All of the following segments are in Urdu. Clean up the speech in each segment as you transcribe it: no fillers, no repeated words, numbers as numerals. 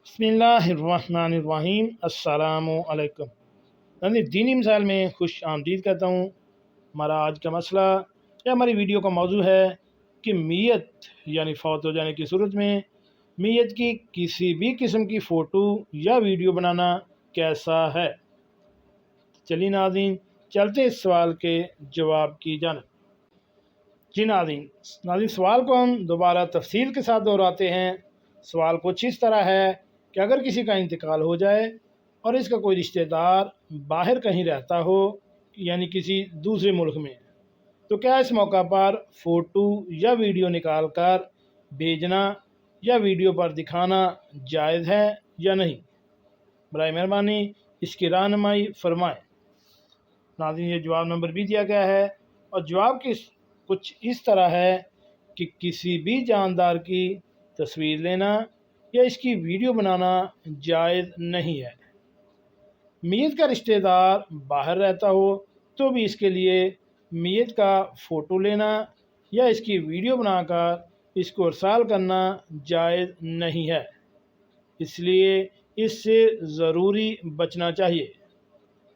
بسم اللہ الرحمن الرحیم۔ السلام علیکم۔ دینی مسائل میں خوش آمدید کہتا ہوں۔ ہمارا آج کا مسئلہ یا ہماری ویڈیو کا موضوع ہے کہ میت یعنی فوت ہو جانے کی صورت میں میت کی کسی بھی قسم کی فوٹو یا ویڈیو بنانا کیسا ہے۔ چلیے ناظرین چلتے اس سوال کے جواب کی جانب۔ جی ناظرین سوال کو ہم دوبارہ تفصیل کے ساتھ دہراتے ہیں۔ سوال کچھ اس طرح ہے کہ اگر کسی کا انتقال ہو جائے اور اس کا کوئی رشتہ دار باہر کہیں رہتا ہو یعنی کسی دوسرے ملک میں، تو کیا اس موقع پر فوٹو یا ویڈیو نکال کر بھیجنا یا ویڈیو پر دکھانا جائز ہے یا نہیں؟ برائے مہربانی اس کی رہنمائی فرمائیں۔ ناظرین یہ جواب نمبر بھی دیا گیا ہے اور جواب کچھ اس طرح ہے کہ کسی بھی جاندار کی تصویر لینا یا اس کی ویڈیو بنانا جائز نہیں ہے۔ میت کا رشتہ دار باہر رہتا ہو تو بھی اس کے لیے میت کا فوٹو لینا یا اس کی ویڈیو بنا کر اس کو ارسال کرنا جائز نہیں ہے، اس لیے اس سے ضروری بچنا چاہیے۔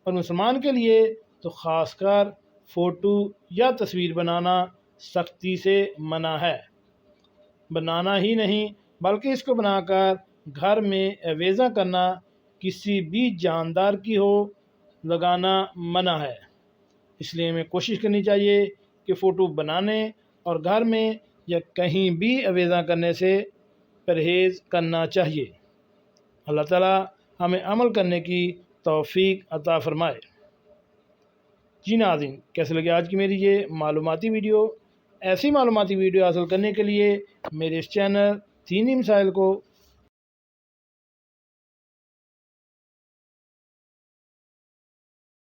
اور مسلمان کے لیے تو خاص کر فوٹو یا تصویر بنانا سختی سے منع ہے۔ بنانا ہی نہیں بلکہ اس کو بنا کر گھر میں ایویزاں کرنا کسی بھی جاندار کی ہو لگانا منع ہے۔ اس لیے ہمیں کوشش کرنی چاہیے کہ فوٹو بنانے اور گھر میں یا کہیں بھی ایویزاں کرنے سے پرہیز کرنا چاہیے۔ اللہ تعالیٰ ہمیں عمل کرنے کی توفیق عطا فرمائے۔ جی ناظرین کیسے لگے آج کی میری یہ معلوماتی ویڈیو؟ ایسی معلوماتی ویڈیو حاصل کرنے کے لیے میرے اس چینل دینی مسائل کو